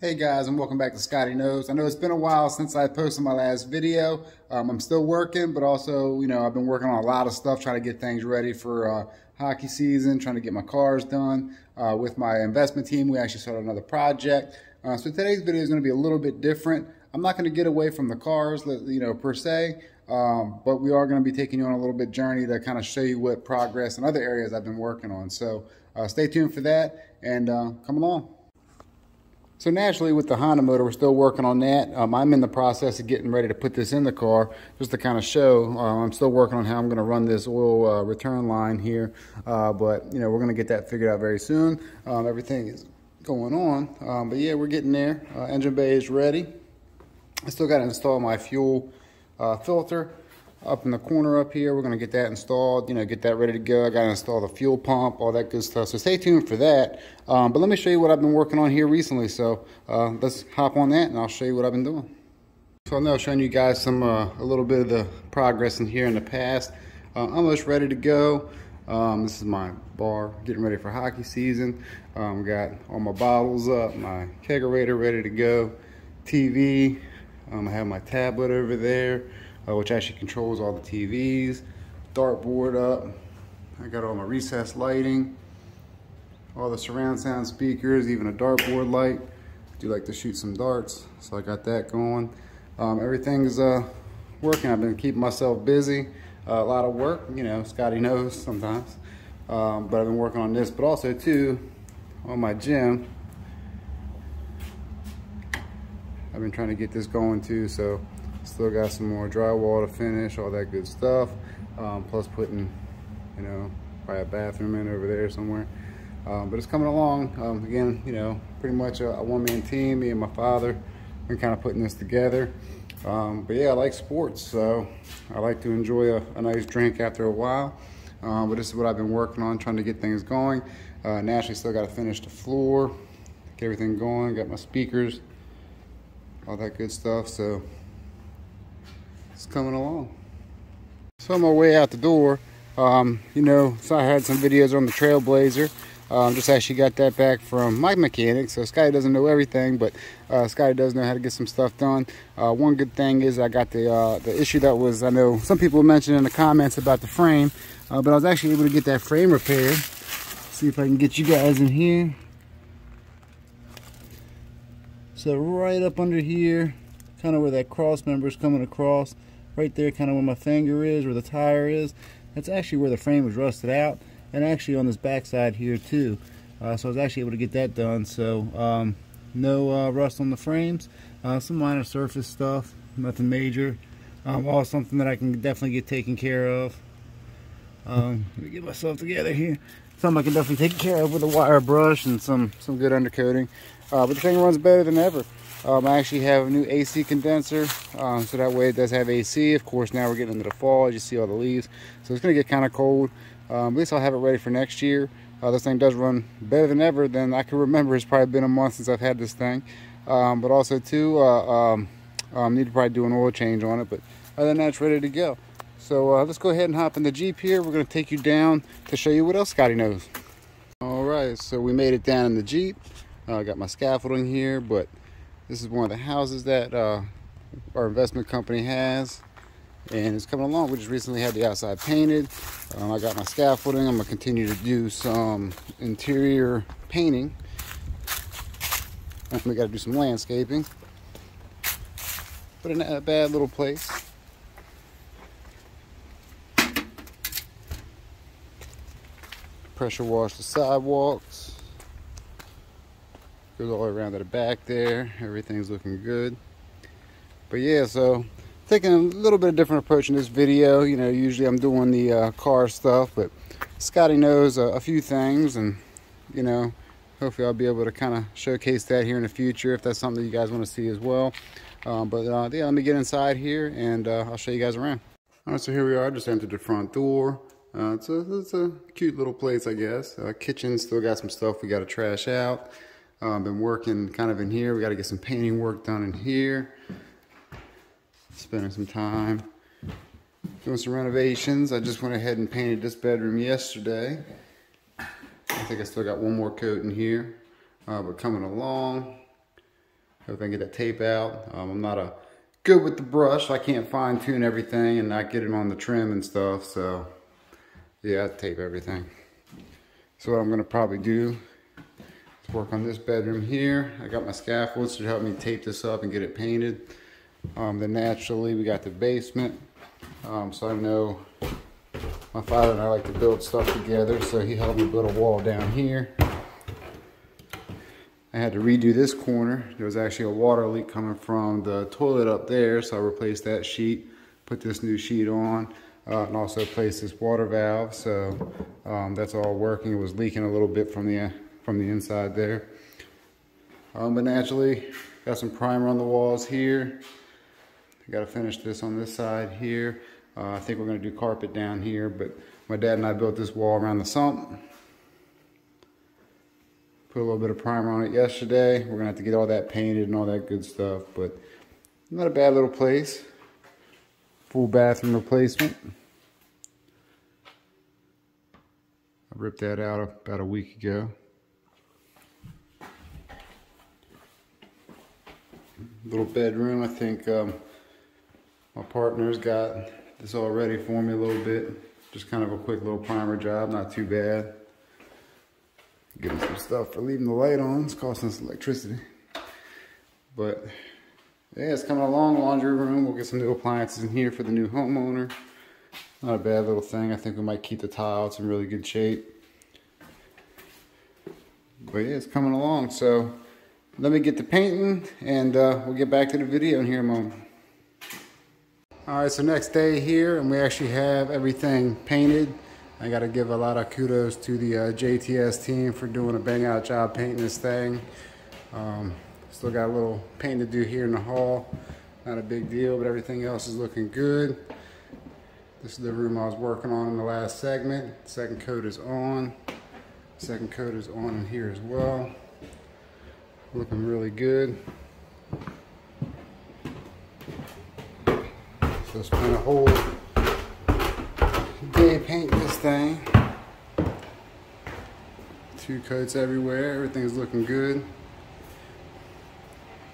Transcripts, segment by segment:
Hey guys, and welcome back to Scotty Knows. I know it's been a while since I posted my last video. I'm still working, but also, I've been working on a lot of stuff, trying to get things ready for hockey season, trying to get my cars done. With my investment team, we actually started another project. So today's video is going to be a little bit different. I'm not going to get away from the cars, per se, but we are going to be taking you on a little bit journey to kind of show you what progress and other areas I've been working on. So stay tuned for that and come along. So naturally with the Honda motor, we're still working on that. I'm in the process of getting ready to put this in the car just to kind of show. I'm still working on how I'm going to run this oil return line here. But, we're going to get that figured out very soon. Everything is going on. But yeah, we're getting there. Engine bay is ready. I still got to install my fuel filter up in the corner up here. We're going to get that installed, get that ready to go. I got to install the fuel pump, all that good stuff. So stay tuned for that. But let me show you what I've been working on here recently. So let's hop on that and I'll show you what I've been doing. So I know I've shown you guys some a little bit of the progress in here in the past. Almost ready to go. This is my bar, getting ready for hockey season. Got all my bottles up, my kegerator ready to go, TV. I have my tablet over there, which actually controls all the TVs, dartboard up. I got all my recessed lighting, all the surround sound speakers, even a dartboard light. I do like to shoot some darts, so I got that going. Everything's working. I've been keeping myself busy. A lot of work, Scotty knows sometimes. But I've been working on this, but also too, on my gym. I've been trying to get this going too, so still got some more drywall to finish, all that good stuff. Plus putting, probably a bathroom in over there somewhere. But it's coming along. Again, pretty much a one-man team. Me and my father been kind of putting this together. But yeah, I like sports, so I like to enjoy a nice drink after a while. But this is what I've been working on, trying to get things going. Naturally, still got to finish the floor, get everything going. Got my speakers, all that good stuff. So it's coming along. So on my way out the door, so I had some videos on the Trailblazer. Just actually got that back from my mechanic. So Scotty doesn't know everything, but Scotty does know how to get some stuff done. One good thing is I got the issue that was, I know some people mentioned in the comments about the frame, but I was actually able to get that frame repaired. See if I can get you guys in here. So right up under here, kind of where that cross member is coming across, right there, kind of where my finger is, where the tire is, that's actually where the frame was rusted out, and actually on this back side here too. So I was actually able to get that done. So no rust on the frames, some minor surface stuff, nothing major. All something that I can definitely get taken care of. Let me get myself together here. Something I can definitely take care of with a wire brush and some good undercoating. But the thing runs better than ever. I actually have a new AC condenser, so that way it does have AC. Of course, now we're getting into the fall, as you see all the leaves. So it's going to get kind of cold. At least I'll have it ready for next year. This thing does run better than ever than I can remember. It's probably been a month since I've had this thing. But also too, need to probably do an oil change on it. But other than that, it's ready to go. So let's go ahead and hop in the Jeep here. We're going to take you down to show you what else Scotty knows. All right, so we made it down in the Jeep. I got my scaffolding here, but this is one of the houses that our investment company has, and it's coming along. We just recently had the outside painted. I got my scaffolding. I'm going to continue to do some interior painting. And we got to do some landscaping. But in a bad little place. Pressure wash the sidewalks. Goes all the way around to the back there. Everything's looking good. But yeah, so taking a little bit of different approach in this video. Usually I'm doing the car stuff, but Scotty knows a few things, and hopefully I'll be able to kind of showcase that here in the future if that's something that you guys want to see as well. Yeah, let me get inside here and I'll show you guys around. All right, so here we are. Just entered the front door. It's a cute little place, I guess. Kitchen, still got some stuff we got to trash out. Been working kind of in here. We got to get some painting work done in here. Spending some time doing some renovations. I just went ahead and painted this bedroom yesterday. I think I still got one more coat in here, but coming along. Hope I can get that tape out. I'm not good with the brush. I can't fine tune everything and not get it on the trim and stuff. So yeah, I tape everything. So what I'm gonna probably do is work on this bedroom here. I got my scaffolds to help me tape this up and get it painted. Then naturally we got the basement. So I know my father and I like to build stuff together, so he helped me build a wall down here. I had to redo this corner. There was actually a water leak coming from the toilet up there, so I replaced that sheet, put this new sheet on, and also replaced this water valve. So that's all working. It was leaking a little bit from the inside there. But naturally, got some primer on the walls here. I got to finish this on this side here. I think we're going to do carpet down here, but my dad and I built this wall around the sump. Put a little bit of primer on it yesterday. We're going to have to get all that painted and all that good stuff, but not a bad little place. Full bathroom replacement. I ripped that out about a week ago. Little bedroom. I think my partner's got this all ready for me a little bit. Just kind of a quick little primer job, not too bad. Getting some stuff for leaving the light on. It's costing us electricity. But yeah, it's coming along. Laundry room. We'll get some new appliances in here for the new homeowner. Not a bad little thing. I think we might keep the tile. It's in really good shape. But yeah, it's coming along. So let me get to painting and we'll get back to the video in here in a moment. Alright, so next day here, and we actually have everything painted. I got to give a lot of kudos to the JTS team for doing a bang out job painting this thing. Still got a little paint to do here in the hall. Not a big deal, but everything else is looking good. This is the room I was working on in the last segment. Second coat is on. Second coat is on in here as well. Looking really good. So spent a whole day painting this thing. 2 coats everywhere. Everything's looking good.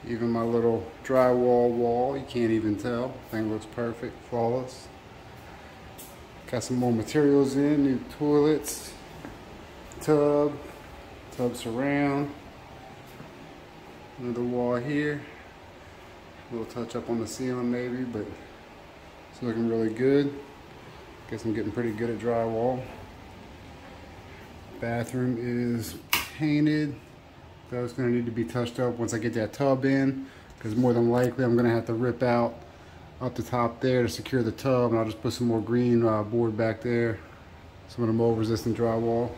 Even my little drywall wall, you can't even tell. Thing looks perfect, flawless. Got some more materials in, new toilets, tub surround. Another wall here. A little touch up on the ceiling maybe, but it's looking really good. Guess I'm getting pretty good at drywall. Bathroom is painted. That's going to need to be touched up once I get that tub in, because more than likely I'm going to have to rip out up the top there to secure the tub, and I'll just put some more green board back there, some of the mold resistant drywall.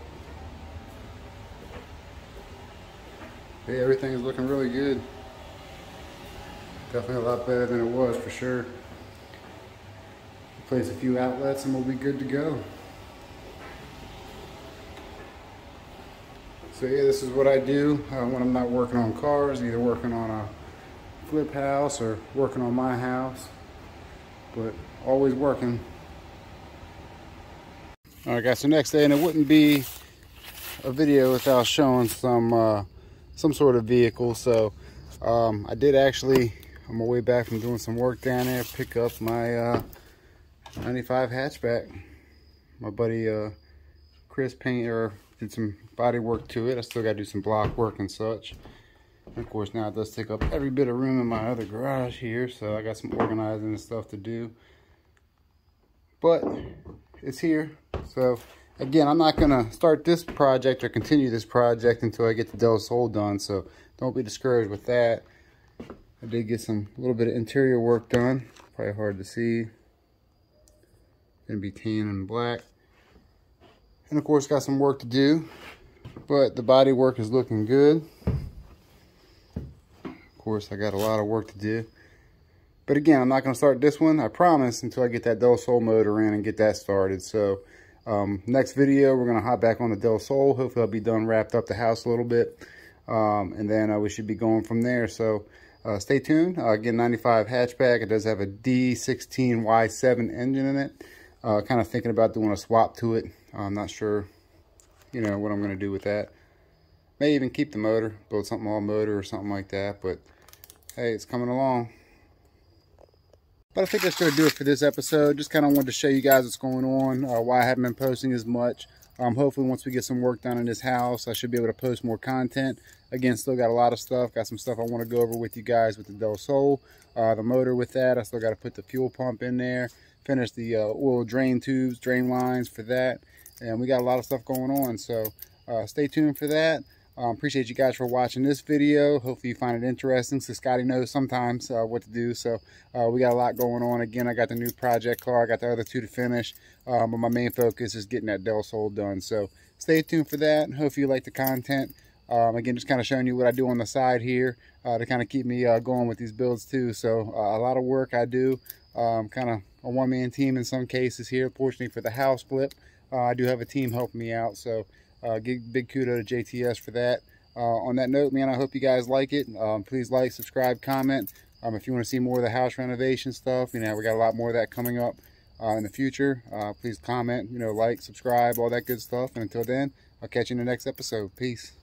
Hey, everything is looking really good. Definitely a lot better than it was for sure. Replace a few outlets and we'll be good to go. So yeah, this is what I do when I'm not working on cars, either working on a flip house or working on my house, but always working. Alright guys, so next day, and it wouldn't be a video without showing some sort of vehicle. So I did actually, on my way back from doing some work down there, pick up my 95 hatchback. My buddy Chris did some body work to it. I still got to do some block work and such. And of course now it does take up every bit of room in my other garage here, so I got some organizing and stuff to do. But it's here. So again, I'm not gonna start this project or continue this project until I get the Del Sol done, so don't be discouraged with that. I did get a little bit of interior work done. Probably hard to see. Gonna be tan and black. And of course got some work to do, but the body work is looking good. Of course I got a lot of work to do, but again, I'm not going to start this one, I promise, until I get that Del Sol motor in and get that started. So next video we're going to hop back on the Del Sol. Hopefully I'll be done, wrapped up the house a little bit, and then we should be going from there. So stay tuned. Again, 95 hatchback. It does have a D16Y7 engine in it. Kind of thinking about doing a swap to it. I'm not sure, what I'm going to do with that. May even keep the motor, build something all motor or something like that. But Hey, it's coming along. But I think that's going to do it for this episode. Just kind of wanted to show you guys what's going on, why I haven't been posting as much. Hopefully once we get some work done in this house, I should be able to post more content. Again, still got a lot of stuff. Got some stuff I want to go over with you guys with the Del Sol. The motor with that. I still got to put the fuel pump in there. Finish the oil drain tubes, drain lines for that. And we got a lot of stuff going on. So stay tuned for that. Appreciate you guys for watching this video. Hopefully you find it interesting. So Scotty knows sometimes what to do. So we got a lot going on. Again, I got the new project car. I got the other two to finish. But my main focus is getting that Del Sol done. So stay tuned for that. Hopefully you like the content. Again, just kind of showing you what I do on the side here to kind of keep me going with these builds too. So a lot of work I do. Kind of a one-man team in some cases here. Fortunately for the house flip, I do have a team helping me out. So big kudo to JTS for that. On that note, man, I hope you guys like it. Please like, subscribe, comment. If you want to see more of the house renovation stuff, you know, we got a lot more of that coming up in the future. Please comment, you know, like, subscribe, all that good stuff. And until then, I'll catch you in the next episode. Peace.